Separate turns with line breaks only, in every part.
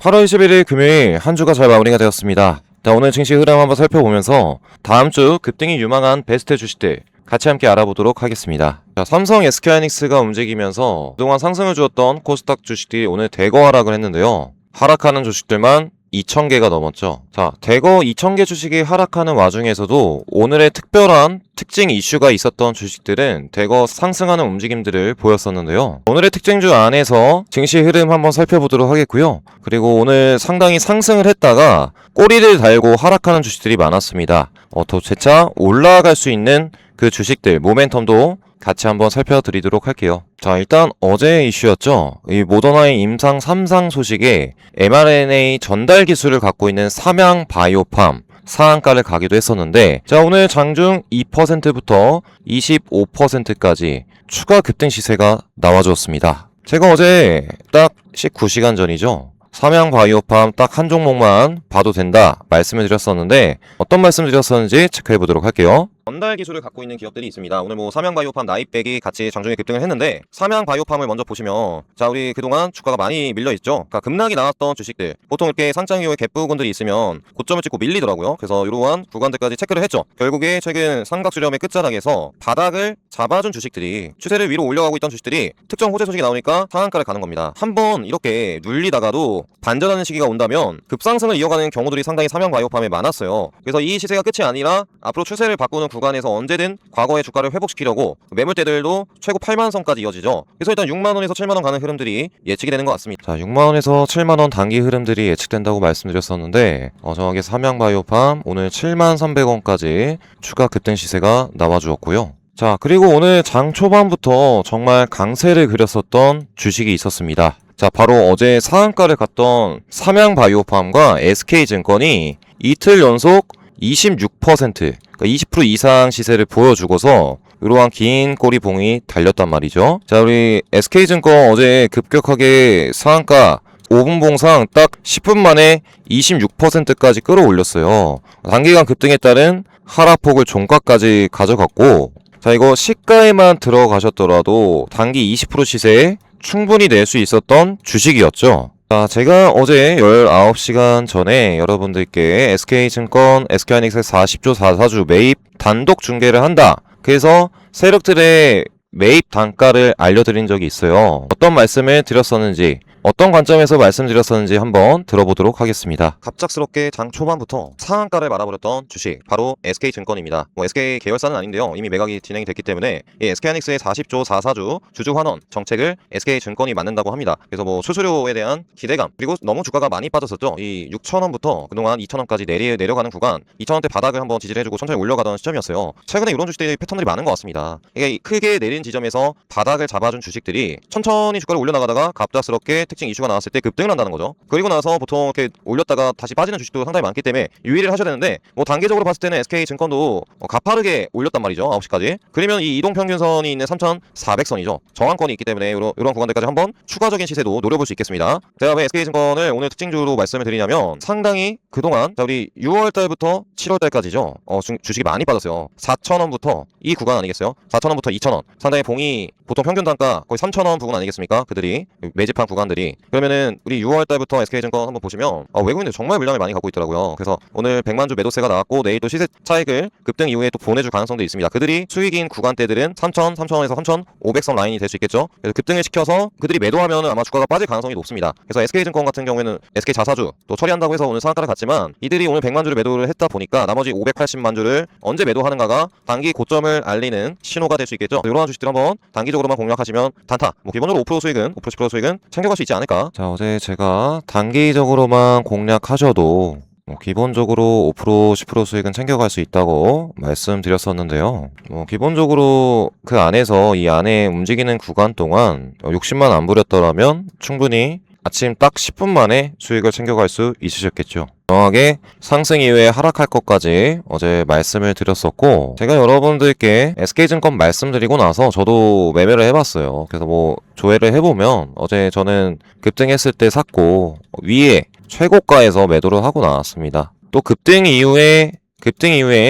8월 21일 금요일 한 주가 잘 마무리가 되었습니다. 자, 오늘 증시 흐름 한번 살펴보면서 다음 주 급등이 유망한 베스트 주식들 같이 함께 알아보도록 하겠습니다. 자, 삼성 SK하이닉스가 움직이면서 그동안 상승을 주었던 코스닥 주식들이 오늘 대거 하락을 했는데요. 하락하는 주식들만 2,000개가 넘었죠. 자, 대거 2,000개 주식이 하락하는 와중에서도 오늘의 특별한 특징 이슈가 있었던 주식들은 대거 상승하는 움직임들을 보였었는데요. 오늘의 특징주 안에서 증시 흐름 한번 살펴보도록 하겠고요. 그리고 오늘 상당히 상승을 했다가 꼬리를 달고 하락하는 주식들이 많았습니다. 더 재차 올라갈 수 있는 그 주식들 모멘텀도 같이 한번 살펴드리도록 할게요. 자, 일단 어제 이슈였죠. 이 모더나의 임상 3상 소식에 mRNA 전달 기술을 갖고 있는 삼양 바이오팜 상한가를 가기도 했었는데, 자, 오늘 장중 2%부터 25%까지 추가 급등 시세가 나와주었습니다. 제가 어제 딱 19시간 전이죠. 삼양 바이오팜 딱 한 종목만 봐도 된다 말씀을 드렸었는데, 어떤 말씀 드렸었는지 체크해 보도록 할게요. 전달 기술을 갖고 있는 기업들이 있습니다. 오늘 뭐 삼양바이오팜, 나이백이 같이 장중에 급등을 했는데, 삼양바이오팜을 먼저 보시면, 자, 우리 그동안 주가가 많이 밀려있죠. 그러니까 급락이 나왔던 주식들, 보통 이렇게 상장 이후에 갭 부분들이 있으면 고점을 찍고 밀리더라고요. 그래서 이러한 구간들까지 체크를 했죠. 결국에 최근 삼각수렴의 끝자락에서 바닥을 잡아준 주식들이, 추세를 위로 올려가고 있던 주식들이 특정 호재 소식이 나오니까 상한가를 가는 겁니다. 한번 이렇게 눌리다가도 반전하는 시기가 온다면 급상승을 이어가는 경우들이 상당히 삼양바이오팜에 많았어요. 그래서 이 시세가 끝이 아니라 앞으로 추세를 바꾸는 구간에서 언제든 과거의 주가를 회복시키려고 매물대들도 최고 8만 선까지 이어지죠. 그래서 일단 6만 원에서 7만 원 가는 흐름들이 예측이 되는 것 같습니다. 자, 6만 원에서 7만 원 단기 흐름들이 예측된다고 말씀드렸었는데, 정확히 삼양바이오팜 오늘 7만 300원까지 추가 급등 시세가 나와주었고요. 자, 그리고 오늘 장 초반부터 정말 강세를 그렸었던 주식이 있었습니다. 자, 바로 어제 상한가를 갔던 삼양바이오팜과 SK증권이 이틀 연속 26%, 그러니까 20% 이상 시세를 보여주고서 이러한 긴 꼬리봉이 달렸단 말이죠. 자, 우리 SK증권 어제 급격하게 상한가 5분 봉상 딱 10분 만에 26%까지 끌어올렸어요. 단기간 급등에 따른 하락폭을 종가까지 가져갔고, 자, 이거 시가에만 들어가셨더라도 단기 20% 시세에 충분히 낼 수 있었던 주식이었죠. 자, 제가 어제 19시간 전에 여러분들께 SK증권, SK하이닉스 40조 44주 매입 단독 중계를 한다. 그래서 세력들의 매입 단가를 알려드린 적이 있어요. 어떤 말씀을 드렸었는지, 어떤 관점에서 말씀드렸었는지 한번 들어보도록 하겠습니다. 갑작스럽게 장 초반부터 상한가를 말아버렸던 주식, 바로 SK증권입니다. SK 계열사는 아닌데요. 이미 매각이 진행이 됐기 때문에 이 SK하이닉스의 40조 44주 주주환원 정책을 SK증권이 만든다고 합니다. 그래서 수수료에 대한 기대감, 그리고 너무 주가가 많이 빠졌었죠. 이 6,000원부터 그동안 2,000원까지 내려가는 구간, 2,000원대 바닥을 한번 지지를 해주고 천천히 올라가던 시점이었어요. 최근에 이런 주식들의 패턴들이 많은 것 같습니다. 이게 크게 내린 지점에서 바닥을 잡아준 주식들이 천천히 주가를 올려나가다가 갑작스럽게 특징 이슈가 나왔을 때 급등을 한다는 거죠. 그리고 나서 보통 이렇게 올렸다가 다시 빠지는 주식도 상당히 많기 때문에 유의를 하셔야 되는데, 단계적으로 봤을 때는 SK증권도 가파르게 올렸단 말이죠. 9시까지. 그러면 이 이동평균선이 있는 3,400선이죠. 저항권이 있기 때문에 이런 구간들까지 한번 추가적인 시세도 노려볼 수 있겠습니다. 제가 왜 SK증권을 오늘 특징주로 말씀을 드리냐면, 상당히 그동안, 자, 우리 6월달부터 7월달까지죠. 주식이 많이 빠졌어요. 4,000원부터 이 구간 아니겠어요? 4,000원부터 2,000원. 상당히 봉이 보통 평균 단가 거의 3,000원 부분 아니겠습니까? 그들이 매집한 구간들이. 그러면은 우리 6월달부터 SK증권 한번 보시면 외국인들 정말 물량을 많이 갖고 있더라고요. 그래서 오늘 100만주 매도세가 나왔고, 내일 또 시세 차익을 급등 이후에 또 보내줄 가능성도 있습니다. 그들이 수익인 구간대들은 3,000, 3,000원에서 3,500선 라인이 될 수 있겠죠. 그래서 급등을 시켜서 그들이 매도하면 아마 주가가 빠질 가능성이 높습니다. 그래서 SK증권 같은 경우에는 SK자사주 또 처리한다고 해서 오늘 상한가를 갔지만, 이들이 오늘 100만주를 매도를 했다 보니까 나머지 580만주를 언제 매도하는가가 단기 고점을 알리는 신호가 될 수 있겠죠. 이러한 주식들 한번 단기적으로만 공략하시면 단타, 기본적으로 5% 수익은 5% 10% 수익은 챙겨갈 수 있지 않을까. 자, 어제 제가 단기적으로만 공략하셔도 기본적으로 5% 10% 수익은 챙겨갈 수 있다고 말씀드렸었는데요. 기본적으로 그 안에서 이 안에 움직이는 구간 동안 60만 안 부렸더라면 충분히 아침 딱 10분 만에 수익을 챙겨갈 수 있으셨겠죠. 정확하게 상승 이후에 하락할 것까지 어제 말씀을 드렸었고, 제가 여러분들께 SK증권 말씀드리고 나서 저도 매매를 해봤어요. 그래서 조회를 해보면 어제 저는 급등했을 때 샀고, 위에 최고가에서 매도를 하고 나왔습니다. 또 급등 이후에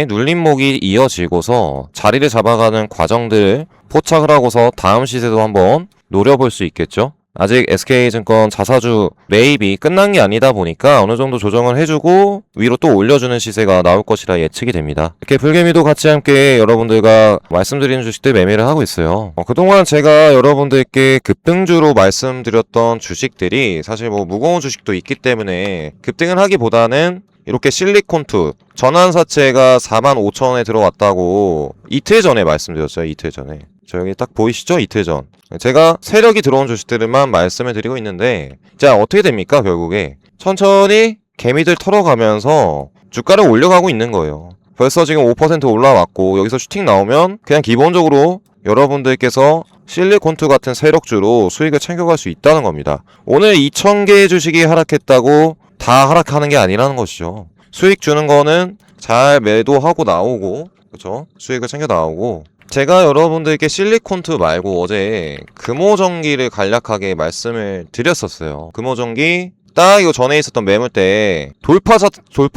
눌림목이 이어지고서 자리를 잡아가는 과정들을 포착을 하고서 다음 시세도 한번 노려볼 수 있겠죠. 아직 SK증권 자사주 매입이 끝난 게 아니다 보니까 어느 정도 조정을 해주고 위로 또 올려주는 시세가 나올 것이라 예측이 됩니다. 이렇게 불개미도 같이 함께 여러분들과 말씀드리는 주식들 매매를 하고 있어요. 그동안 제가 여러분들께 급등주로 말씀드렸던 주식들이 사실 뭐 무거운 주식도 있기 때문에 급등을 하기보다는 이렇게 실리콘2 전환사채가 45,000원에 들어왔다고 이틀 전에 말씀드렸어요. 이틀 전에. 저기 딱 보이시죠? 이틀 전. 제가 세력이 들어온 주식들만 말씀을 드리고 있는데 자 어떻게 됩니까? 결국에 천천히 개미들 털어가면서 주가를 올려가고 있는 거예요. 벌써 지금 5% 올라왔고 여기서 슈팅 나오면 그냥 기본적으로 여러분들께서 실리콘2 같은 세력주로 수익을 챙겨갈 수 있다는 겁니다. 오늘 2,000개의 주식이 하락했다고 다 하락하는 게 아니라는 것이죠. 수익 주는 거는 잘 매도하고 나오고 그렇죠? 수익을 챙겨 나오고 제가 여러분들께 실리콘2 말고 어제 금호전기를 간략하게 말씀을 드렸었어요. 금호전기 딱 이거 전에 있었던 매물대 돌파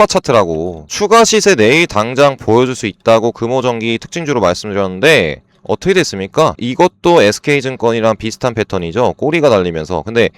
차트라고 추가 시세 내일 당장 보여줄 수 있다고 금호전기 특징주로 말씀드렸는데 어떻게 됐습니까? 이것도 SK증권이랑 비슷한 패턴이죠. 꼬리가 달리면서. 근데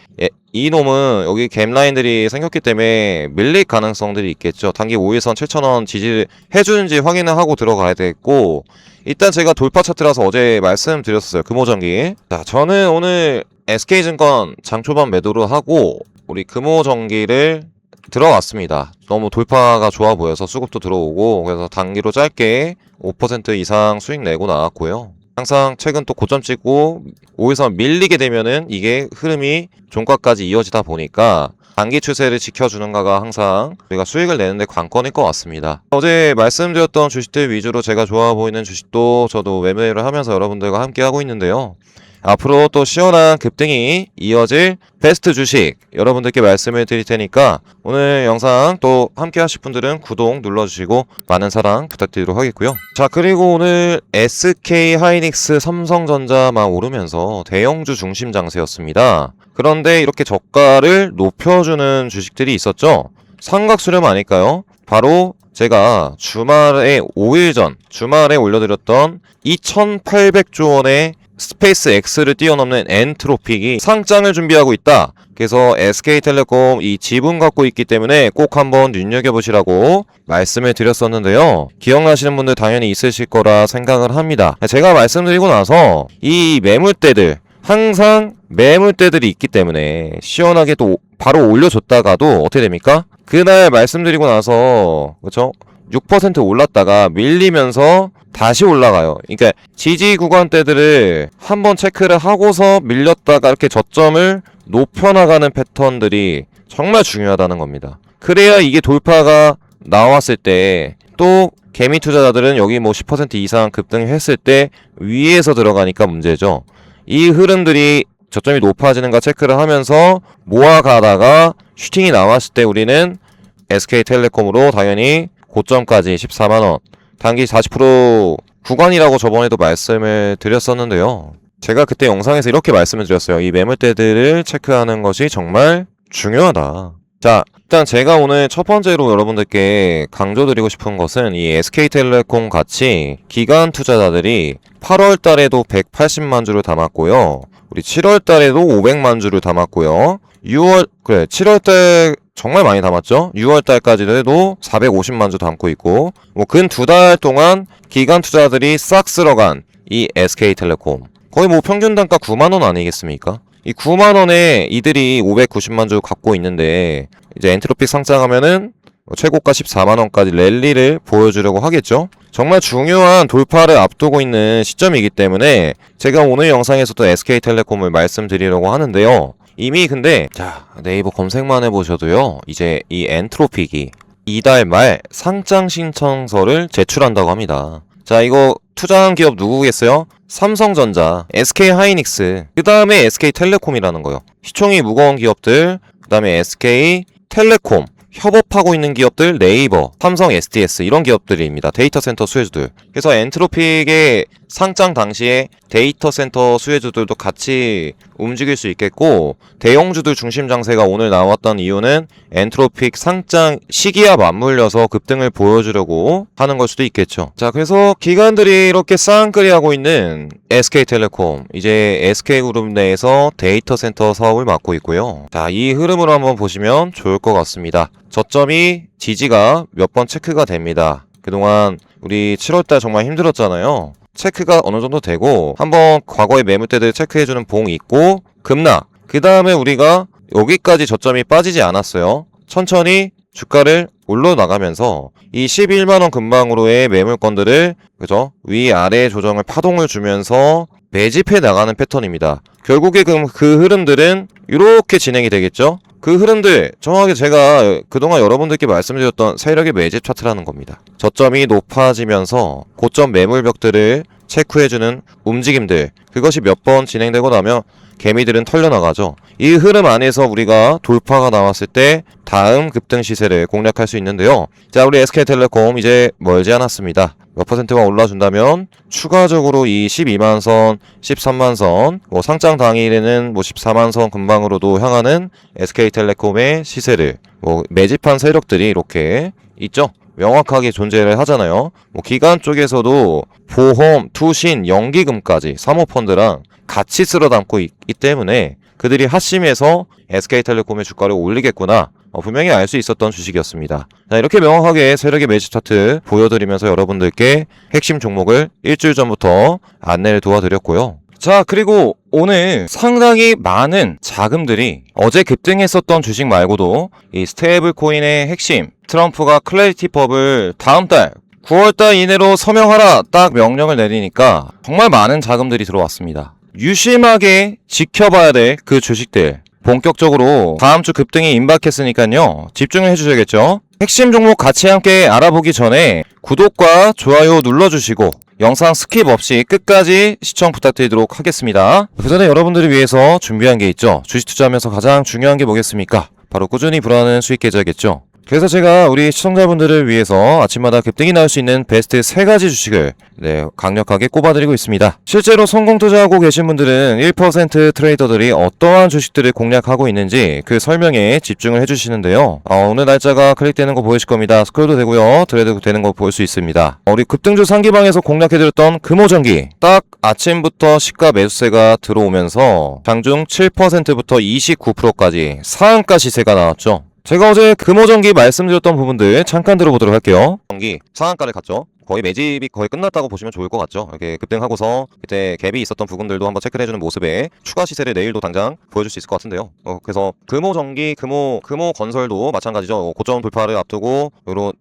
이 놈은 여기 갭 라인들이 생겼기 때문에 밀릴 가능성들이 있겠죠. 단기 5일선 7,000원 지지를 해주는지 확인을 하고 들어가야 되겠고 일단 제가 돌파 차트라서 어제 말씀드렸었어요. 금호전기. 자, 저는 오늘 SK증권 장초반 매도를 하고 우리 금호전기를 들어갔습니다. 너무 돌파가 좋아 보여서 수급도 들어오고 그래서 단기로 짧게 5% 이상 수익 내고 나왔고요. 항상 최근 또 고점 찍고 5일선 밀리게 되면은 이게 흐름이 종가까지 이어지다 보니까 단기 추세를 지켜주는가가 항상 우리가 수익을 내는데 관건일 것 같습니다. 어제 말씀드렸던 주식들 위주로 제가 좋아 보이는 주식도 저도 매매를 하면서 여러분들과 함께 하고 있는데요. 앞으로 또 시원한 급등이 이어질 베스트 주식 여러분들께 말씀을 드릴 테니까 오늘 영상 또 함께 하실 분들은 구독 눌러주시고 많은 사랑 부탁드리도록 하겠고요. 자, 그리고 오늘 SK 하이닉스 삼성전자 막 오르면서 대형주 중심 장세였습니다. 그런데 이렇게 저가를 높여주는 주식들이 있었죠. 삼각수렴 아닐까요? 바로 제가 주말에 5일 전 주말에 올려드렸던 2,800조 원의 스페이스 X를 뛰어넘는 엔트로픽이 상장을 준비하고 있다. 그래서 SK텔레콤 이 지분 갖고 있기 때문에 꼭 한번 눈여겨보시라고 말씀을 드렸었는데요. 기억나시는 분들 당연히 있으실 거라 생각을 합니다. 제가 말씀드리고 나서 이 매물대들 항상 매물대들이 있기 때문에 시원하게 또 바로 올려줬다가도 어떻게 됩니까? 그날 말씀드리고 나서 그렇죠? 6% 올랐다가 밀리면서 다시 올라가요. 그러니까 지지 구간대들을 한번 체크를 하고서 밀렸다가 이렇게 저점을 높여나가는 패턴들이 정말 중요하다는 겁니다. 그래야 이게 돌파가 나왔을 때 또 개미 투자자들은 여기 뭐 10% 이상 급등했을 때 위에서 들어가니까 문제죠. 이 흐름들이 저점이 높아지는가 체크를 하면서 모아가다가 슈팅이 나왔을 때 우리는 SK텔레콤으로 당연히 고점까지 14만원 단기 40% 구간이라고 저번에도 말씀을 드렸었는데요. 제가 그때 영상에서 이렇게 말씀을 드렸어요. 이 매물대들을 체크하는 것이 정말 중요하다. 자, 일단 제가 오늘 첫 번째로 여러분들께 강조드리고 싶은 것은 이 SK텔레콤 같이 기관 투자자들이 8월 달에도 180만 주를 담았고요. 우리 7월 달에도 500만 주를 담았고요. 7월 달 정말 많이 담았죠. 6월 달까지도 450만 주 담고 있고 뭐 근 2달 동안 기관 투자들이 싹 쓸어간 이 SK텔레콤 거의 뭐 평균 단가 9만원 아니겠습니까? 이 9만원에 이들이 590만 주 갖고 있는데 이제 엔트로픽 상장하면은 최고가 14만원까지 랠리를 보여주려고 하겠죠. 정말 중요한 돌파를 앞두고 있는 시점이기 때문에 제가 오늘 영상에서도 SK텔레콤을 말씀드리려고 하는데요. 이미 근데 자 네이버 검색만 해보셔도요. 이제 이 엔트로픽이 이달 말 상장 신청서를 제출한다고 합니다. 자, 이거 투자한 기업 누구겠어요? 삼성전자, SK하이닉스, 그 다음에 SK텔레콤이라는 거요. 시총이 무거운 기업들, 그 다음에 SK텔레콤, 협업하고 있는 기업들 네이버, 삼성 SDS 이런 기업들입니다. 데이터 센터 수혜주들. 그래서 엔트로픽의 상장 당시에 데이터 센터 수혜주들도 같이 움직일 수 있겠고, 대형주들 중심 장세가 오늘 나왔던 이유는 엔트로픽 상장 시기와 맞물려서 급등을 보여주려고 하는 걸 수도 있겠죠. 자, 그래서 기관들이 이렇게 쌍끌이하고 있는 SK텔레콤, 이제 SK그룹 내에서 데이터 센터 사업을 맡고 있고요. 자, 이 흐름으로 한번 보시면 좋을 것 같습니다. 저점이 지지가 몇 번 체크가 됩니다. 그동안 우리 7월달 정말 힘들었잖아요. 체크가 어느 정도 되고, 한번 과거의 매물대들 체크해주는 봉이 있고, 급락. 그 다음에 우리가 여기까지 저점이 빠지지 않았어요. 천천히 주가를 올라나가면서 이 11만원 근방으로의 매물건들을, 그죠? 위아래 조정을 파동을 주면서 매집해 나가는 패턴입니다. 결국에 그 흐름들은 이렇게 진행이 되겠죠? 그 흐름들 정확하게 제가 그동안 여러분들께 말씀드렸던 세력의 매집 차트라는 겁니다. 저점이 높아지면서 고점 매물벽들을 체크해주는 움직임들, 그것이 몇 번 진행되고 나면 개미들은 털려나가죠. 이 흐름 안에서 우리가 돌파가 나왔을 때 다음 급등 시세를 공략할 수 있는데요. 자, 우리 SK텔레콤 이제 멀지 않았습니다. 몇 퍼센트만 올라준다면 추가적으로 이 12만선, 13만선, 상장 당일에는 14만선 근방으로도 향하는 SK텔레콤의 시세를 매집한 세력들이 이렇게 있죠. 명확하게 존재를 하잖아요. 기관 쪽에서도 보험, 투신, 연기금까지 사모펀드랑 같이 쓸어 담고 있기 때문에 그들이 핫심에서 SK텔레콤의 주가를 올리겠구나, 분명히 알 수 있었던 주식이었습니다. 자, 이렇게 명확하게 세력의 매집 차트 보여드리면서 여러분들께 핵심 종목을 일주일 전부터 안내를 도와드렸고요. 자, 그리고 오늘 상당히 많은 자금들이 어제 급등했었던 주식 말고도 이 스테이블 코인의 핵심, 트럼프가 클래리티법을 다음 달 9월달 이내로 서명하라 딱 명령을 내리니까 정말 많은 자금들이 들어왔습니다. 유심하게 지켜봐야 될 그 주식들, 본격적으로 다음 주 급등이 임박했으니까요, 집중을 해주셔야겠죠. 핵심 종목 같이 함께 알아보기 전에 구독과 좋아요 눌러주시고 영상 스킵 없이 끝까지 시청 부탁드리도록 하겠습니다. 그 전에 여러분들을 위해서 준비한 게 있죠. 주식 투자하면서 가장 중요한 게 뭐겠습니까? 바로 꾸준히 불어나는 수익 계좌겠죠. 그래서 제가 우리 시청자분들을 위해서 아침마다 급등이 나올 수 있는 베스트 3가지 주식을 강력하게 꼽아드리고 있습니다. 실제로 성공 투자하고 계신 분들은 1% 트레이더들이 어떠한 주식들을 공략하고 있는지 그 설명에 집중을 해주시는데요. 오늘 날짜가 클릭되는 거 보이실 겁니다. 스크롤도 되고요, 드래그도 되는 거 볼 수 있습니다. 우리 급등주 상기방에서 공략해드렸던 금호전기, 딱 아침부터 시가 매수세가 들어오면서 장중 7%부터 29%까지 상한가 시세가 나왔죠. 제가 어제 금호전기 말씀드렸던 부분들 잠깐 들어보도록 할게요. 전기 상한가를 갔죠. 거의 매집이 거의 끝났다고 보시면 좋을 것 같죠. 이렇게 급등하고서 그때 갭이 있었던 부분들도 한번 체크를 해주는 모습에 추가 시세를 내일도 당장 보여줄 수 있을 것 같은데요. 그래서 금호전기, 금호건설도 마찬가지죠. 고점 돌파를 앞두고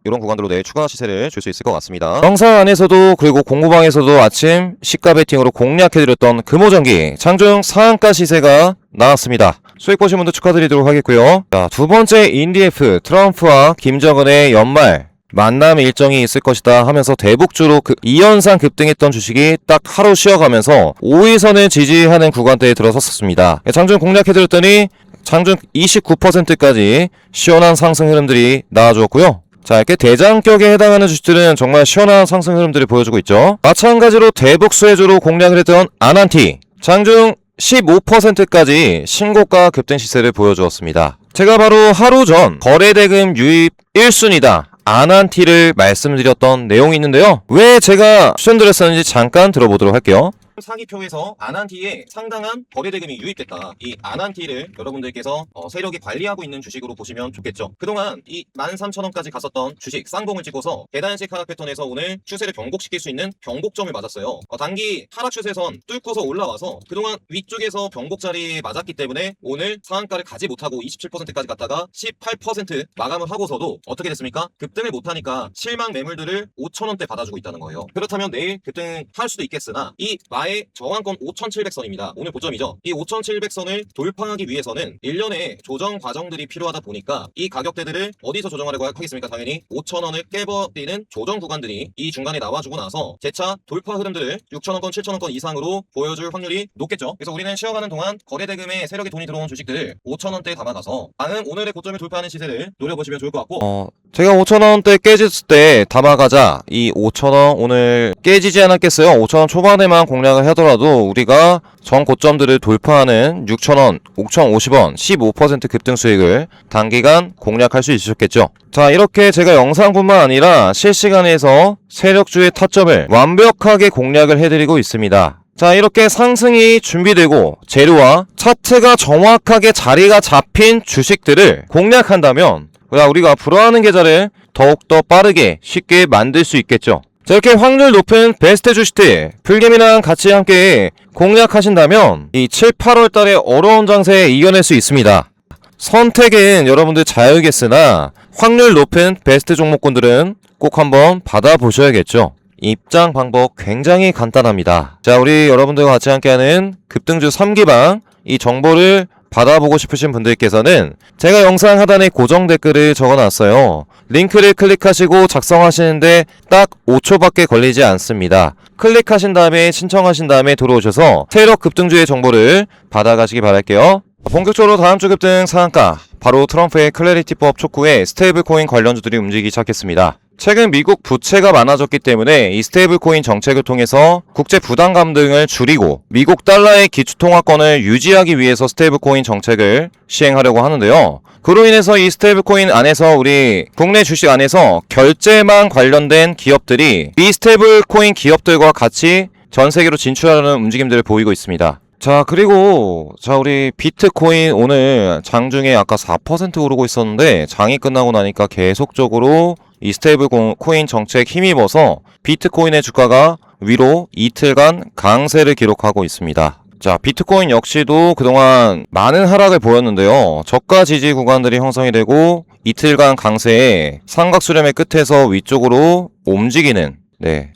이런 구간들로 내일 추가 시세를 줄 수 있을 것 같습니다. 영상 안에서도 그리고 공부방에서도 아침 시가 베팅으로 공략해드렸던 금호전기 장중 상한가 시세가 나왔습니다. 수익 보신 분들 축하드리도록 하겠고요. 자, 두 번째 인디F, 트럼프와 김정은의 연말 만남 일정이 있을 것이다 하면서 대북주로 2연상 급등했던 주식이 딱 하루 쉬어가면서 5일선을 지지하는 구간대에 들어섰습니다. 장중 공략해드렸더니 장중 29%까지 시원한 상승 흐름들이 나와주었고요. 자, 이렇게 대장격에 해당하는 주식들은 정말 시원한 상승 흐름들을 보여주고 있죠. 마찬가지로 대북 수혜주로 공략을 했던 아난티, 장중 15%까지 신고가 급등 시세를 보여주었습니다. 제가 바로 하루 전 거래대금 유입 1순위다 아난티를 말씀드렸던 내용이 있는데요. 왜 제가 추천드렸었는지 잠깐 들어보도록 할게요. 상위표에서 아난티에 상당한 거래대금이 유입됐다. 이 아난티를 여러분들께서 세력이 관리하고 있는 주식으로 보시면 좋겠죠. 그동안 이 13,000원까지 갔었던 주식 쌍봉을 찍어서 계단식 하락 패턴에서 오늘 추세를 변곡시킬 수 있는 변곡점을 맞았어요. 단기 하락 추세선 뚫고서 올라와서 그동안 위쪽에서 변곡 자리에 맞았기 때문에 오늘 상한가를 가지 못하고 27%까지 갔다가 18% 마감을 하고서도 어떻게 됐습니까? 급등을 못하니까 실망 매물들을 5,000원대 받아주고 있다는 거예요. 그렇다면 내일 급등할 수도 있겠으나 이 마의 저항권 5,700선입니다. 오늘 고점이죠. 이 5,700선을 돌파하기 위해서는 일련의 조정 과정들이 필요하다 보니까 이 가격대들을 어디서 조정하려고 하겠습니까? 당연히 5,000원을 깨버리는 조정 구간들이 이 중간에 나와주고 나서 재차 돌파 흐름들을 6,000원권, 7,000원권 이상으로 보여줄 확률이 높겠죠. 그래서 우리는 쉬어가는 동안 거래대금에 세력의 돈이 들어온 주식들을 5,000원대에 담아가서 다음 오늘의 고점을 돌파하는 시세를 노려보시면 좋을 것 같고, 제가 5,000원대 깨졌을 때 담아가자. 이 5,000원 오늘 깨지지 않았겠어요? 5,000원 초반에만 공략을 하더라도 우리가 전 고점들을 돌파하는 6,000원, 5,050원, 15% 급등 수익을 단기간 공략할 수 있으셨겠죠? 자, 이렇게 제가 영상뿐만 아니라 실시간에서 세력주의 타점을 완벽하게 공략을 해드리고 있습니다. 자, 이렇게 상승이 준비되고 재료와 차트가 정확하게 자리가 잡힌 주식들을 공략한다면 우리가 불어하는 계좌를 더욱더 빠르게 쉽게 만들 수 있겠죠. 자, 이렇게 확률 높은 베스트 주식들 풀게임이랑 같이 함께 공략하신다면 이 7, 8월 달에 어려운 장세에 이겨낼 수 있습니다. 선택은 여러분들 자유겠으나 확률 높은 베스트 종목군들은 꼭 한번 받아보셔야겠죠. 입장 방법 굉장히 간단합니다. 자, 우리 여러분들과 같이 함께하는 급등주 3기방 이 정보를 받아보고 싶으신 분들께서는 제가 영상 하단에 고정 댓글을 적어놨어요. 링크를 클릭하시고 작성하시는데 딱 5초밖에 걸리지 않습니다. 클릭하신 다음에 신청하신 다음에 들어오셔서 세력 급등주의 정보를 받아가시기 바랄게요. 본격적으로 다음주 급등 상한가 바로 트럼프의 클래리티법 촉구에 스테이블코인 관련주들이 움직이기 시작했습니다. 최근 미국 부채가 많아졌기 때문에 이 스테이블코인 정책을 통해서 국제 부담감 등을 줄이고 미국 달러의 기축통화권을 유지하기 위해서 스테이블코인 정책을 시행하려고 하는데요. 그로 인해서 이 스테이블코인 안에서 우리 국내 주식 안에서 결제망 관련된 기업들이 이 스테이블코인 기업들과 같이 전 세계로 진출하려는 움직임들을 보이고 있습니다. 자, 그리고 우리 비트코인 오늘 장중에 아까 4% 오르고 있었는데 장이 끝나고 나니까 계속적으로 이 스테이블 코인 정책 힘입어서 비트코인의 주가가 위로 이틀간 강세를 기록하고 있습니다. 자, 비트코인 역시도 그동안 많은 하락을 보였는데요. 저가 지지 구간들이 형성이 되고 이틀간 강세에 삼각수렴의 끝에서 위쪽으로 움직이는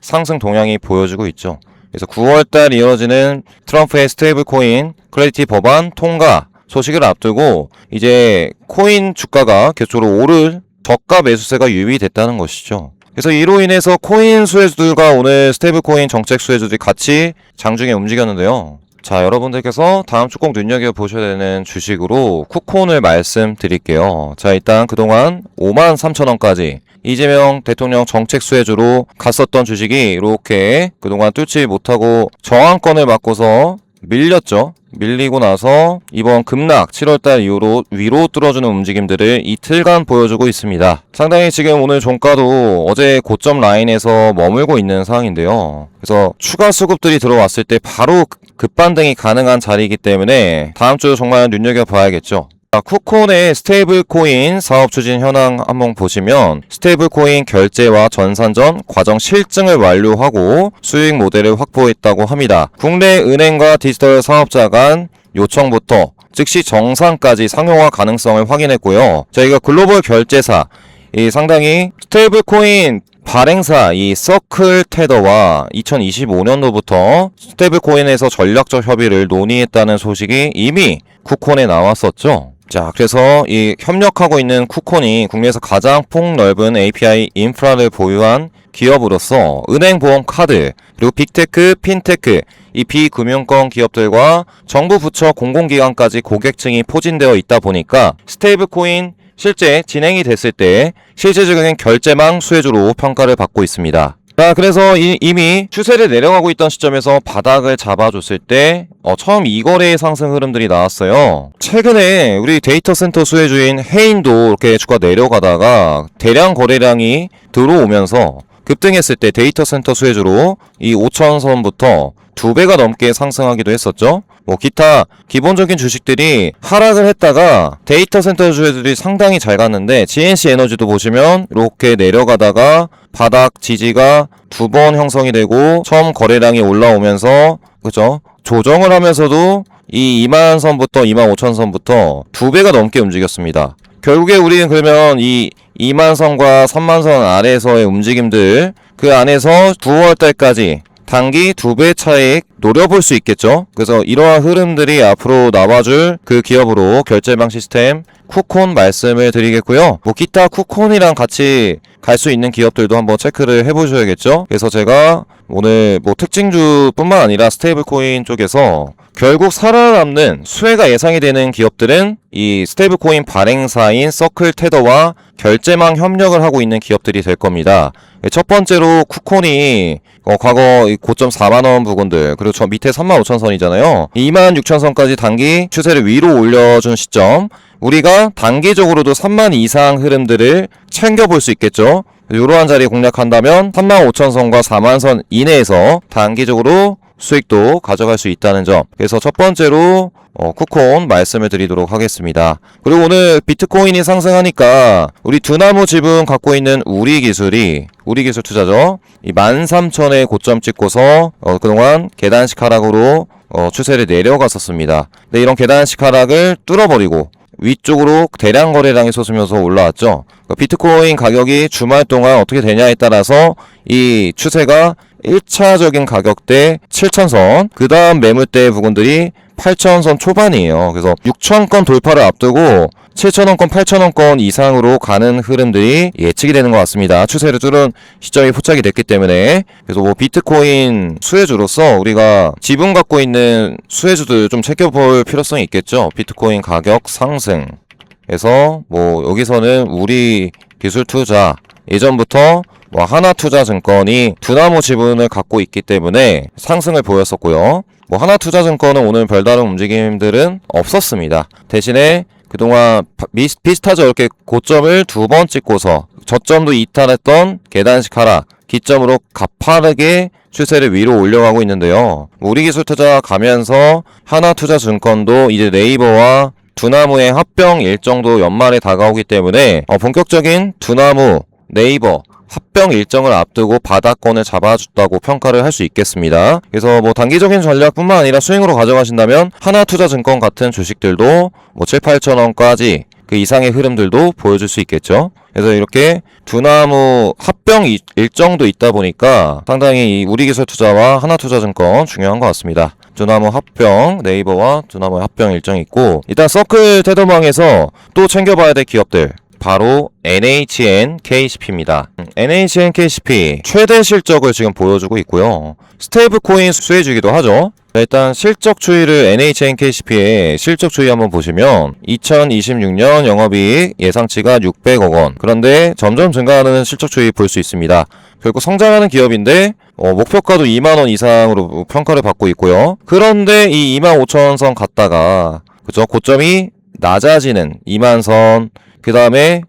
상승 동향이 보여주고 있죠. 그래서 9월달 이어지는 트럼프의 스테이블 코인 클래리티 법안 통과 소식을 앞두고 이제 코인 주가가 계속적으로 오를 저가 매수세가 유입됐다는 것이죠. 그래서 이로 인해서 코인 수혜주들과 오늘 스테이블 코인 정책 수혜주들이 같이 장중에 움직였는데요. 자, 여러분들께서 다음 주 꼭 눈여겨보셔야 되는 주식으로 쿠콘을 말씀드릴게요. 자, 일단 그동안 53,000원까지 이재명 대통령 정책 수혜주로 갔었던 주식이 이렇게 그동안 뚫지 못하고 저항권을 맞고서 밀렸죠. 밀리고 나서 이번 급락 7월달 이후로 위로 뚫어주는 움직임들을 이틀간 보여주고 있습니다. 상당히 지금 오늘 종가도 어제 고점 라인에서 머물고 있는 상황인데요. 그래서 추가 수급들이 들어왔을 때 바로 급반등이 가능한 자리이기 때문에 다음 주 정말 눈여겨봐야겠죠. 쿠콘의 스테이블 코인 사업 추진 현황 한번 보시면 스테이블 코인 결제와 전산전 과정 실증을 완료하고 수익 모델을 확보했다고 합니다. 국내 은행과 디지털 사업자 간 요청부터 즉시 정산까지 상용화 가능성을 확인했고요. 저희가 글로벌 결제사 이 상당히 스테이블 코인 발행사 이 서클 테더와 2025년도부터 스테이블 코인에서 전략적 협의를 논의했다는 소식이 이미 쿠콘에 나왔었죠. 자, 그래서 이 협력하고 있는 쿠콘이 국내에서 가장 폭넓은 API 인프라를 보유한 기업으로서 은행, 보험, 카드, 그리고 빅테크, 핀테크, 이 비금융권 기업들과 정부 부처 공공기관까지 고객층이 포진되어 있다 보니까 스테이블 코인 실제 진행이 됐을 때 실질적인 결제망 수혜주로 평가를 받고 있습니다. 자, 그래서 이미 추세를 내려가고 있던 시점에서 바닥을 잡아줬을 때 처음 이거래의 상승 흐름들이 나왔어요. 최근에 우리 데이터 센터 수혜주인 해인도 이렇게 주가 내려가다가 대량 거래량이 들어오면서 급등했을 때 데이터 센터 수혜주로 이 5,000선부터 2배가 넘게 상승하기도 했었죠. 기타 기본적인 주식들이 하락을 했다가 데이터 센터 주들이 상당히 잘 갔는데 GNC 에너지도 보시면 이렇게 내려가다가 바닥 지지가 2번 형성이 되고 처음 거래량이 올라오면서 그죠? 조정을 하면서도 이 2만선부터 25,000선부터 2배가 넘게 움직였습니다. 결국에 우리는 그러면 이 2만선과 3만선 아래에서의 움직임들 그 안에서 9월달까지 단기 2배 차익 노려볼 수 있겠죠. 그래서 이러한 흐름들이 앞으로 나와줄 그 기업으로 결제망 시스템 쿠콘 말씀을 드리겠고요. 기타 쿠콘이랑 같이 갈 수 있는 기업들도 한번 체크를 해보셔야겠죠. 그래서 제가 오늘 뭐 특징주뿐만 아니라 스테이블 코인 쪽에서 결국 살아남는 수혜가 예상이 되는 기업들은 이 스테이블 코인 발행사인 서클 테더와 결제망 협력을 하고 있는 기업들이 될 겁니다. 첫 번째로 쿠콘이 과거 고점 4만원 부근들, 그리고 저 밑에 35,000선이잖아요. 26,000선까지 단기 추세를 위로 올려준 시점, 우리가 단기적으로도 3만 이상 흐름들을 챙겨볼 수 있겠죠. 이러한 자리 공략한다면 35,000선과 4만선 이내에서 단기적으로 수익도 가져갈 수 있다는 점. 그래서 첫 번째로 쿠콘 말씀을 드리도록 하겠습니다. 그리고 오늘 비트코인이 상승하니까 우리 두나무 지분 갖고 있는 우리기술 투자죠. 이 13,000에 고점 찍고서 그동안 계단식 하락으로 추세를 내려갔었습니다. 근데 이런 계단식 하락을 뚫어버리고 위쪽으로 대량 거래량이 솟으면서 올라왔죠. 비트코인 가격이 주말 동안 어떻게 되냐에 따라서 이 추세가 1차적인 가격대 7,000선, 그 다음 매물대 부분들이 8,000선 초반이에요. 그래서 6,000건 돌파를 앞두고 7,000원권, 8,000원권 이상으로 가는 흐름들이 예측이 되는 것 같습니다. 추세를 뚫은 시점이 포착이 됐기 때문에. 그래서 뭐 비트코인 수혜주로서 우리가 지분 갖고 있는 수혜주들 좀 챙겨볼 필요성이 있겠죠. 비트코인 가격 상승. 그래서 뭐 여기서는 우리 기술투자, 예전부터 뭐 하나투자증권이 두나무 지분을 갖고 있기 때문에 상승을 보였었고요. 뭐 하나투자증권은 오늘 별다른 움직임들은 없었습니다. 대신에 그동안 비슷하죠. 이렇게 고점을 두 번 찍고서 저점도 이탈했던 계단식 하락, 기점으로 가파르게 추세를 위로 올려가고 있는데요. 우리기술투자 가면서 하나투자증권도 이제 네이버와 두나무의 합병 일정도 연말에 다가오기 때문에 본격적인 두나무, 네이버 합병 일정을 앞두고 바닥권을 잡아줬다고 평가를 할 수 있겠습니다. 그래서 뭐 단기적인 전략뿐만 아니라 스윙으로 가져가신다면 하나투자증권 같은 주식들도 뭐 7, 8천원까지 그 이상의 흐름들도 보여줄 수 있겠죠. 그래서 이렇게 두나무 합병 일정도 있다 보니까 상당히 이 우리기술투자와 하나투자증권 중요한 것 같습니다. 두나무 합병, 네이버와 두나무 합병 일정이 있고, 일단 서클 테더망에서 또 챙겨봐야 될 기업들, 바로 NHNKCP입니다. NHNKCP 최대 실적을 지금 보여주고 있고요. 스테이블 코인 수혜주기도 하죠. 일단 실적 추이를 NHNKCP의 실적 추이 한번 보시면 2026년 영업이익 예상치가 600억 원. 그런데 점점 증가하는 실적 추이 볼 수 있습니다. 결국 성장하는 기업인데 목표가도 2만 원 이상으로 평가를 받고 있고요. 그런데 이 25,000선 갔다가 그죠? 고점이 낮아지는 2만 선, 그 다음에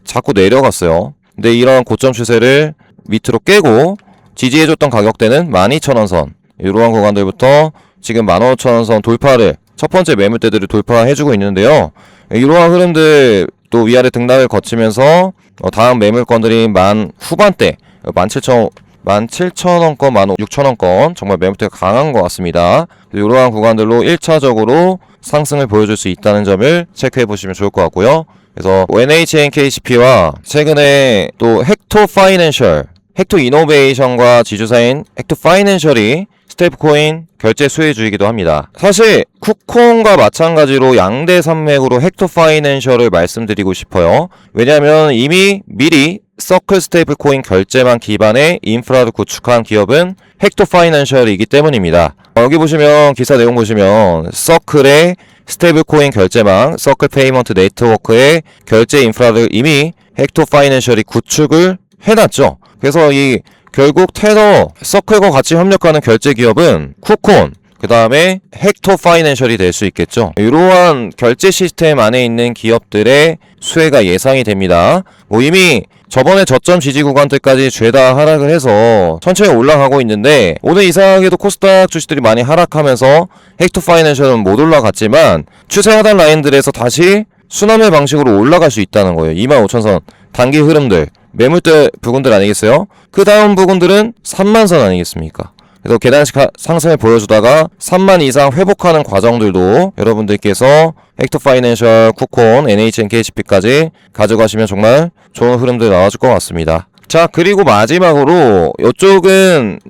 자꾸 내려갔어요. 근데 이런 고점 추세를 밑으로 깨고 지지해줬던 가격대는 12,000원 선, 이러한 구간들부터 지금 15,000원 선 돌파를 첫 번째 매물대들을 돌파해주고 있는데요. 이러한 흐름들 또 위아래 등락을 거치면서 다음 매물권들이 후반대 17,000원권, 16,000원권 정말 매물대가 강한 것 같습니다. 이러한 구간들로 1차적으로 상승을 보여줄 수 있다는 점을 체크해 보시면 좋을 것 같고요. 그래서 NHNKCP와 최근에 또 헥토 파이낸셜, 헥토 이노베이션과 지주사인 헥토 파이낸셜이 스테이블 코인 결제 수혜주이기도 합니다. 사실 쿠콘과 마찬가지로 양대 산맥으로 헥토 파이낸셜을 말씀드리고 싶어요. 왜냐하면 이미 미리 서클 스테이블 코인 결제망 기반의 인프라를 구축한 기업은 헥토 파이낸셜이기 때문입니다. 여기 보시면 기사 내용 보시면 서클의 스테이블 코인 결제망, 서클 페이먼트 네트워크의 결제 인프라를 이미 헥토 파이낸셜이 구축을 해놨죠. 그래서 이 결국 테더, 서클과 같이 협력하는 결제 기업은 쿠콘, 그 다음에 헥토 파이낸셜이 될 수 있겠죠. 이러한 결제 시스템 안에 있는 기업들의 수혜가 예상이 됩니다. 뭐 이미 저번에 저점 지지 구간들까지 죄다 하락을 해서 천천히 올라가고 있는데, 오늘 이상하게도 코스닥 주식들이 많이 하락하면서 헥토 파이낸셜은 못 올라갔지만 추세 하단 라인들에서 다시 순환매 방식으로 올라갈 수 있다는 거예요. 25,000선 단기 흐름들, 매물대 부분들 아니겠어요? 그 다음 부분들은 3만선 아니겠습니까? 그래서 계단식 상승을 보여주다가 3만 이상 회복하는 과정들도 여러분들께서 헥토 파이낸셜, 쿠콘, NHNKCP까지 가져가시면 정말 좋은 흐름들 나와줄 것 같습니다. 자, 그리고 마지막으로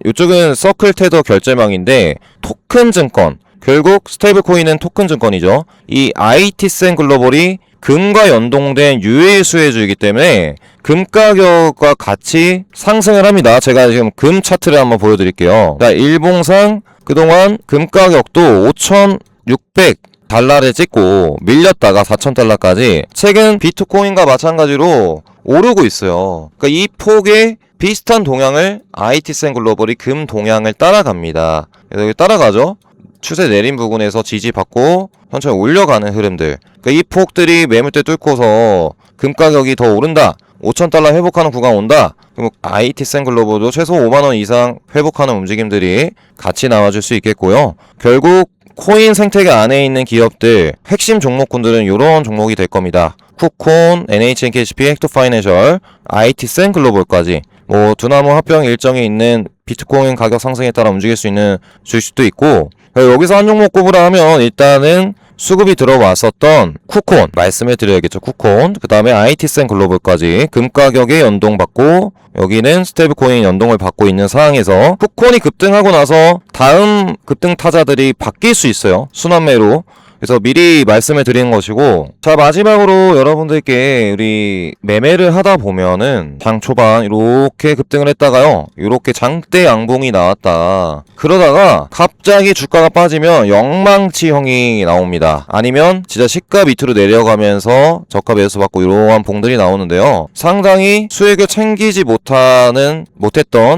이쪽은 서클 테더 결제망인데 토큰 증권, 결국 스테이블 코인은 토큰 증권이죠. 이 IT센 글로벌이 금과 연동된 유일 수혜주이기 때문에 금 가격과 같이 상승을 합니다. 제가 지금 금 차트를 한번 보여드릴게요. 자, 일봉상 그동안 금 가격도 5,600달러를 찍고 밀렸다가 4,000달러까지 최근 비트코인과 마찬가지로 오르고 있어요. 그러니까 이 폭의 비슷한 동향을 IT센 글로벌이 금 동향을 따라갑니다. 그래서 따라가죠. 추세 내린 부분에서 지지받고 천천히 올려가는 흐름들. 그러니까 이 폭들이 매물대 뚫고서 금 가격이 더 오른다. 5,000달러 회복하는 구간 온다. 그럼 IT센 글로벌도 최소 5만원 이상 회복하는 움직임들이 같이 나와줄 수 있겠고요. 결국 코인 생태계 안에 있는 기업들, 핵심 종목군들은 이런 종목이 될 겁니다. 쿠콘, NHNKCP, 헥토파이낸셜, IT센 글로벌까지 뭐 두나무 합병 일정에 있는 비트코인 가격 상승에 따라 움직일 수 있는 주식도 있고, 여기서 한 종목 꼽으라 하면 일단은 수급이 들어왔었던 쿠콘 말씀을 드려야겠죠. 쿠콘, 그 다음에 IT센 글로벌까지 금 가격에 연동받고 여기는 스테이블코인 연동을 받고 있는 상황에서 쿠콘이 급등하고 나서 다음 급등 타자들이 바뀔 수 있어요. 순환매로. 그래서 미리 말씀을 드리는 것이고, 자, 마지막으로 여러분들께 우리 매매를 하다 보면은 장 초반 이렇게 급등을 했다가요, 이렇게 장대 양봉이 나왔다 그러다가 갑자기 주가가 빠지면 영망치형이 나옵니다. 아니면 진짜 시가 밑으로 내려가면서 저가 매수 받고 이러한 봉들이 나오는데요, 상당히 수익을 챙기지 못했던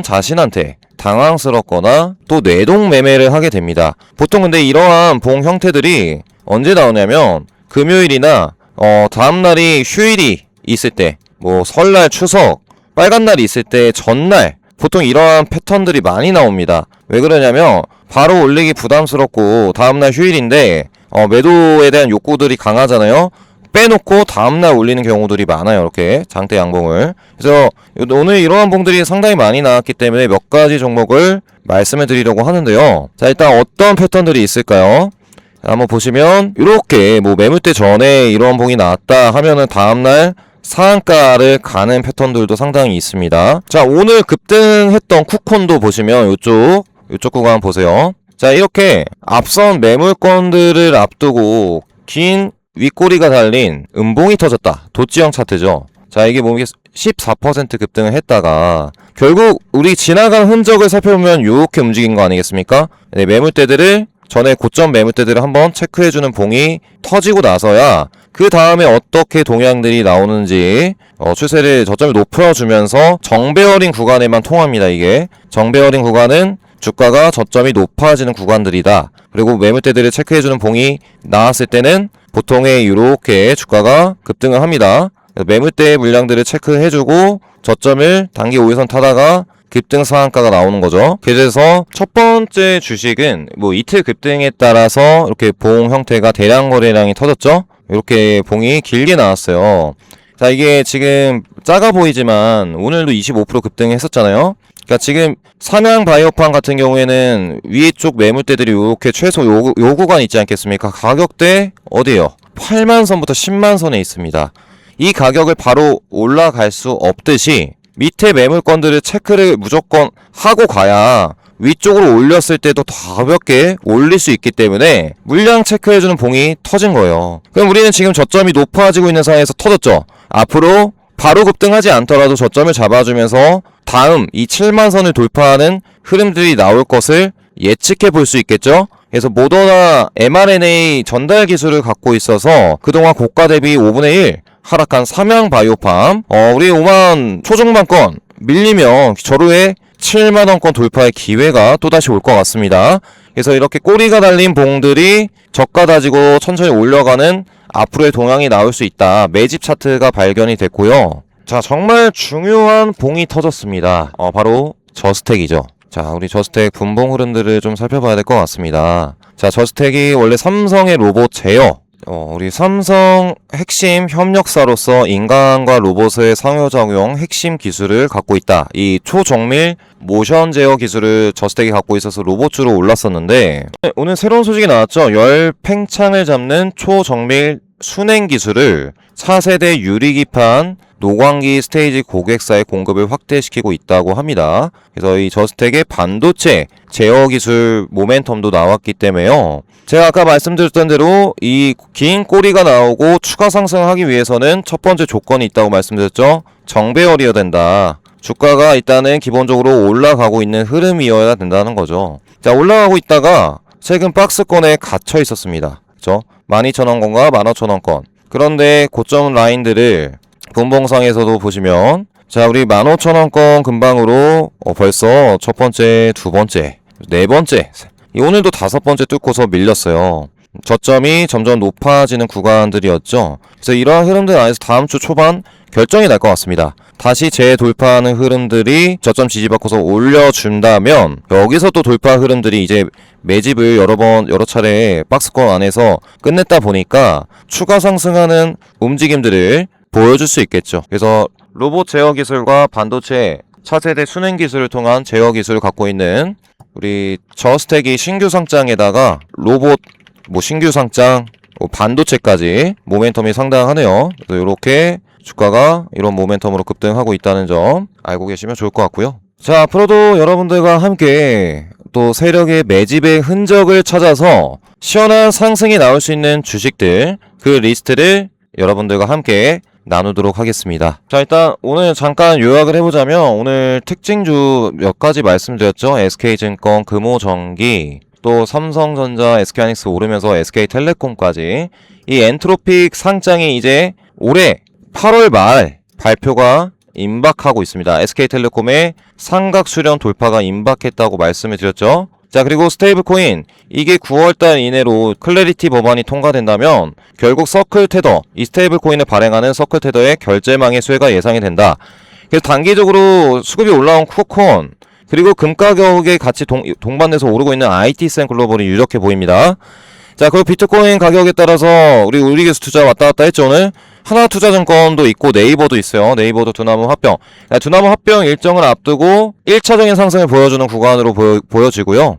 자신한테 당황스럽거나 또 뇌동 매매를 하게 됩니다. 보통 근데 이러한 봉 형태들이 언제 나오냐면 금요일이나 다음날이 휴일이 있을 때, 뭐 설날, 추석, 빨간 날이 있을 때 전날 보통 이러한 패턴들이 많이 나옵니다. 왜 그러냐면 바로 올리기 부담스럽고 다음날 휴일인데 매도에 대한 욕구들이 강하잖아요. 빼놓고 다음날 올리는 경우들이 많아요. 이렇게 장대 양봉을. 그래서 오늘 이러한 봉들이 상당히 많이 나왔기 때문에 몇 가지 종목을 말씀을 드리려고 하는데요. 자, 일단 어떤 패턴들이 있을까요? 한번 보시면 이렇게 뭐 매물대 전에 이러한 봉이 나왔다 하면은 다음날 상한가를 가는 패턴들도 상당히 있습니다. 자, 오늘 급등했던 쿠콘도 보시면 요쪽 구간 보세요. 자, 이렇게 앞선 매물권들을 앞두고 긴 윗꼬리가 달린 음봉이 터졌다. 도지형 차트죠. 자, 이게 뭐 14% 급등을 했다가 결국 우리 지나간 흔적을 살펴보면 이렇게 움직인 거 아니겠습니까? 네, 매물대들을 전에 고점 매물대들을 한번 체크해주는 봉이 터지고 나서야 그 다음에 어떻게 동향들이 나오는지 추세를 저점을 높여주면서 정배어링 구간에만 통합니다. 이게 정배어링 구간은 주가가 저점이 높아지는 구간들이다. 그리고 매물대들을 체크해주는 봉이 나왔을 때는 보통에 이렇게 주가가 급등을 합니다. 매물대 물량들을 체크해주고 저점을 단기 5일선 타다가 급등 상한가가 나오는 거죠. 그래서 첫 번째 주식은 뭐 이틀 급등에 따라서 이렇게 봉 형태가 대량 거래량이 터졌죠. 이렇게 봉이 길게 나왔어요. 자, 이게 지금 작아 보이지만 오늘도 25% 급등했었잖아요. 그러니까 지금 삼양바이오팜 같은 경우에는 위쪽 매물대들이 이렇게 최소 요 구간 있지 않겠습니까? 가격대 어디요? 8만선부터 10만선에 있습니다. 이 가격을 바로 올라갈 수 없듯이 밑에 매물권들을 체크를 무조건 하고 가야 위쪽으로 올렸을 때도 더 가볍게 올릴 수 있기 때문에 물량 체크해주는 봉이 터진 거예요. 그럼 우리는 지금 저점이 높아지고 있는 상황에서 터졌죠. 앞으로 바로 급등하지 않더라도 저점을 잡아주면서 다음 이 7만선을 돌파하는 흐름들이 나올 것을 예측해 볼 수 있겠죠. 그래서 모더나 mRNA 전달 기술을 갖고 있어서 그동안 고가 대비 5분의 1 하락한 삼양바이오팜, 우리 5만 초중반권 밀리면 저루에 7만원권 돌파의 기회가 또다시 올 것 같습니다. 그래서 이렇게 꼬리가 달린 봉들이 저가 다지고 천천히 올려가는 앞으로의 동향이 나올 수 있다. 매집 차트가 발견이 됐고요. 자, 정말 중요한 봉이 터졌습니다. 바로 저스택이죠. 자, 우리 저스택 분봉 흐름들을 좀 살펴봐야 될 것 같습니다. 자, 저스택이 원래 삼성의 로봇 제어, 우리 삼성 핵심 협력사로서 인간과 로봇의 상호작용 핵심 기술을 갖고 있다. 이 초정밀 모션 제어 기술을 저스택이 갖고 있어서 로봇주로 올랐었는데 오늘 새로운 소식이 나왔죠. 열 팽창을 잡는 초정밀 순행 기술을 차세대 유리기판 노광기 스테이지 고객사의 공급을 확대시키고 있다고 합니다. 그래서 이 저스텍의 반도체 제어 기술 모멘텀도 나왔기 때문에요. 제가 아까 말씀드렸던 대로 이 긴 꼬리가 나오고 추가 상승하기 위해서는 첫 번째 조건이 있다고 말씀드렸죠. 정배열이어야 된다. 주가가 일단은 기본적으로 올라가고 있는 흐름이어야 된다는 거죠. 자, 올라가고 있다가 최근 박스권에 갇혀 있었습니다. 그죠? 12,000원권과 15,000원권. 그런데 고점 라인들을 분봉상에서도 보시면, 자, 우리 15,000원권 근방으로 벌써 첫 번째, 두 번째, 네 번째, 오늘도 다섯 번째 뚫고서 밀렸어요. 저점이 점점 높아지는 구간들이었죠. 그래서 이러한 흐름들 안에서 다음 주 초반 결정이 날 것 같습니다. 다시 재돌파하는 흐름들이 저점 지지받고서 올려준다면 여기서 또 돌파 흐름들이 이제 매집을 여러 차례 박스권 안에서 끝냈다 보니까 추가 상승하는 움직임들을 보여줄 수 있겠죠. 그래서 로봇 제어 기술과 반도체 차세대 순행 기술을 통한 제어 기술을 갖고 있는 우리 저스텍이 신규 상장에다가 로봇 신규 상장 반도체까지 모멘텀이 상당하네요. 그래서 이렇게 주가가 이런 모멘텀으로 급등하고 있다는 점 알고 계시면 좋을 것 같고요. 자, 앞으로도 여러분들과 함께 또 세력의 매집의 흔적을 찾아서 시원한 상승이 나올 수 있는 주식들, 그 리스트를 여러분들과 함께 나누도록 하겠습니다. 자, 일단 오늘 잠깐 요약을 해보자면 오늘 특징주 몇 가지 말씀드렸죠. SK증권, 금호전기, 또 삼성전자, SK하이닉스 오르면서 SK텔레콤까지 이 엔트로픽 상장이 이제 올해 8월 말 발표가 임박하고 있습니다. SK텔레콤의 상각 수련 돌파가 임박했다고 말씀을 드렸죠. 자, 그리고 스테이블코인, 이게 9월달 이내로 클래리티 법안이 통과된다면 결국 서클테더, 이 스테이블코인을 발행하는 서클테더의 결제망의 수혜가 예상이 된다. 그래서 단기적으로 수급이 올라온 쿠폰, 그리고 금 가격에 같이 동반돼서 오르고 있는 IT센 글로벌이 유력해 보입니다. 자, 그리고 비트코인 가격에 따라서 우리 우리기수 투자 왔다 갔다 했죠. 오늘 하나투자증권도 있고 네이버도 있어요. 네이버도 두나무 합병. 두나무 합병 일정을 앞두고 1차적인 상승을 보여주는 구간으로 보여지고요.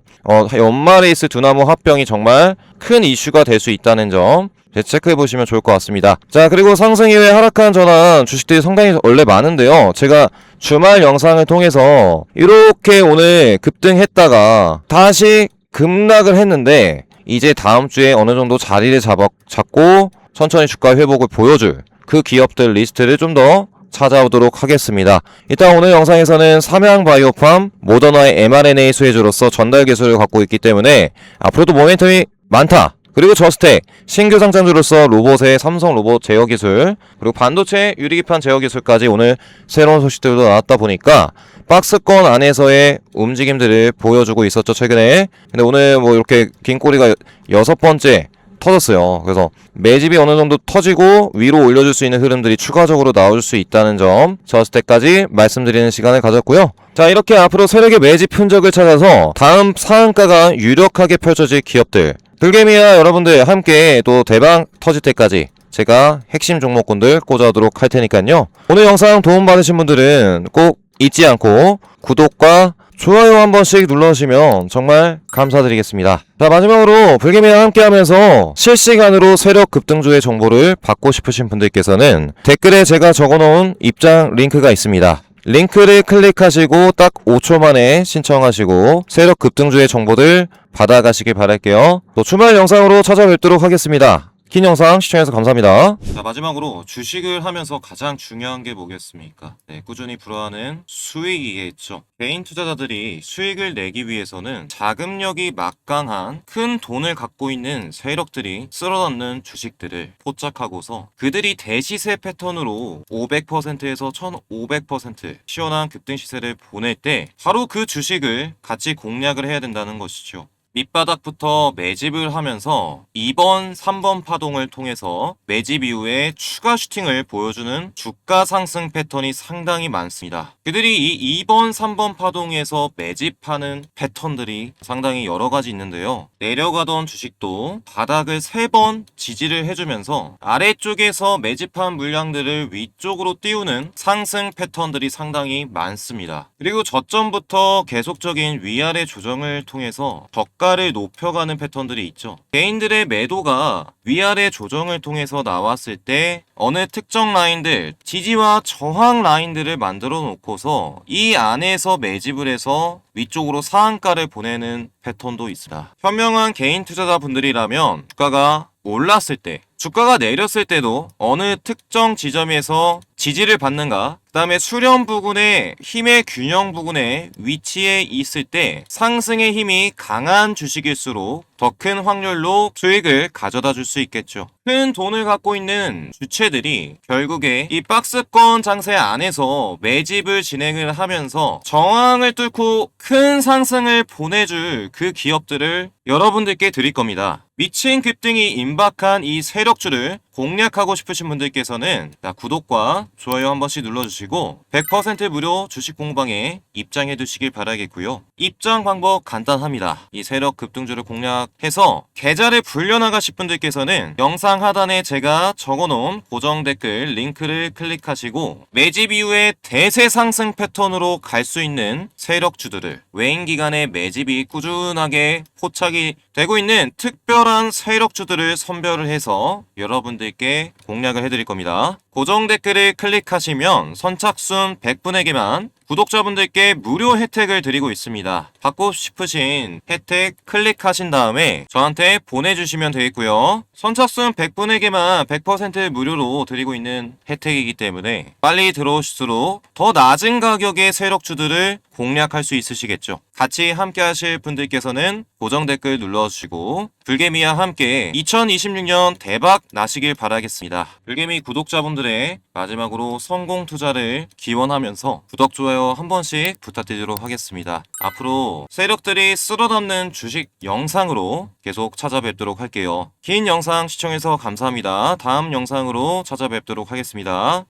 연말에 있을 두나무 합병이 정말 큰 이슈가 될 수 있다는 점 체크해보시면 좋을 것 같습니다. 자, 그리고 상승 이후에 하락한 전환 주식들이 상당히 원래 많은데요. 제가 주말 영상을 통해서 이렇게 오늘 급등했다가 다시 급락을 했는데 이제 다음 주에 어느 정도 자리를 잡고 천천히 주가 회복을 보여줄 그 기업들 리스트를 좀 더 찾아오도록 하겠습니다. 일단 오늘 영상에서는 삼양바이오팜, 모더나의 mRNA 수혜주로서 전달 기술을 갖고 있기 때문에 앞으로도 모멘텀이 많다. 그리고 저스텍, 신규 상장주로서 로봇의 삼성 로봇 제어 기술, 그리고 반도체 유리기판 제어 기술까지 오늘 새로운 소식들도 나왔다 보니까 박스권 안에서의 움직임들을 보여주고 있었죠, 최근에. 근데 오늘 이렇게 긴 꼬리가 6번째 터졌어요. 그래서 매집이 어느 정도 터지고 위로 올려줄 수 있는 흐름들이 추가적으로 나올 수 있다는 점, 저스텍까지 말씀드리는 시간을 가졌고요. 자, 이렇게 앞으로 세력의 매집 흔적을 찾아서 다음 상한가가 유력하게 펼쳐질 기업들, 불개미와 여러분들 함께 또 대박 터질 때까지 제가 핵심 종목군들 꽂아오도록 할 테니까요. 오늘 영상 도움받으신 분들은 꼭 잊지 않고 구독과 좋아요 한 번씩 눌러주시면 정말 감사드리겠습니다. 자, 마지막으로 불개미와 함께 하면서 실시간으로 세력 급등주의 정보를 받고 싶으신 분들께서는 댓글에 제가 적어놓은 입장 링크가 있습니다. 링크를 클릭하시고 딱 5초 만에 신청하시고 세력 급등주의 정보들 받아가시길 바랄게요. 또 주말 영상으로 찾아뵙도록 하겠습니다. 긴 영상 시청해서 감사합니다. 자, 마지막으로 주식을 하면서 가장 중요한 게 뭐겠습니까? 꾸준히 불어하는 수익이겠죠. 개인 투자자들이 수익을 내기 위해서는 자금력이 막강한 큰 돈을 갖고 있는 세력들이 쓸어넣는 주식들을 포착하고서 그들이 대시세 패턴으로 500%에서 1500% 시원한 급등 시세를 보낼 때 바로 그 주식을 같이 공략을 해야 된다는 것이죠. 밑바닥부터 매집을 하면서 2번, 3번 파동을 통해서 매집 이후에 추가 슈팅을 보여주는 주가 상승 패턴이 상당히 많습니다. 그들이 이 2번, 3번 파동에서 매집하는 패턴들이 상당히 여러 가지 있는데요. 내려가던 주식도 바닥을 3번 지지를 해주면서 아래쪽에서 매집한 물량들을 위쪽으로 띄우는 상승 패턴들이 상당히 많습니다. 그리고 저점부터 계속적인 위아래 조정을 통해서 주가를 높여가는 패턴들이 있죠. 개인들의 매도가 위아래 조정을 통해서 나왔을 때 어느 특정 라인들, 지지와 저항 라인들을 만들어 놓고서 이 안에서 매집을 해서 위쪽으로 상한가를 보내는 패턴도 있습니다. 현명한 개인 투자자분들이라면 주가가 올랐을 때, 주가가 내렸을 때도 어느 특정 지점에서 지지를 받는가, 그 다음에 수렴 부근에 힘의 균형 부근에 위치해 있을 때 상승의 힘이 강한 주식일수록 더 큰 확률로 수익을 가져다 줄 수 있겠죠. 큰 돈을 갖고 있는 주체들이 결국에 이 박스권 장세 안에서 매집을 진행을 하면서 저항을 뚫고 큰 상승을 보내줄 그 기업들을 여러분들께 드릴 겁니다. 미친 급등이 임박한 이 세력주를 공략하고 싶으신 분들께서는 구독과 좋아요 한 번씩 눌러주시고 100% 무료 주식 공방에 입장해 두시길 바라겠고요. 입장 방법 간단합니다. 이 세력 급등주를 공략해서 계좌를 불려나가실 분들께서는 영상 하단에 제가 적어놓은 고정 댓글 링크를 클릭하시고 매집 이후에 대세 상승 패턴으로 갈 수 있는 세력주들을 외인 기간에 매집이 꾸준하게 포착이 되고 있는 특별한 세력주들을 선별을 해서 여러분들께 공략을 해드릴 겁니다. 고정 댓글을 클릭하시면 선착순 100분에게만 구독자분들께 무료 혜택을 드리고 있습니다. 받고 싶으신 혜택 클릭하신 다음에 저한테 보내주시면 되겠고요. 선착순 100분에게만 100% 무료로 드리고 있는 혜택이기 때문에 빨리 들어오실수록 더 낮은 가격의 세력주들을 공략할 수 있으시겠죠. 같이 함께 하실 분들께서는 고정 댓글 눌러주시고 불개미와 함께 2026년 대박 나시길 바라겠습니다. 불개미 구독자분들의 마지막으로 성공 투자를 기원하면서 구독, 좋아요 한 번씩 부탁드리도록 하겠습니다. 앞으로 세력들이 쓸어담는 주식 영상으로 계속 찾아뵙도록 할게요. 긴 영상 시청해서 감사합니다. 다음 영상으로 찾아뵙도록 하겠습니다.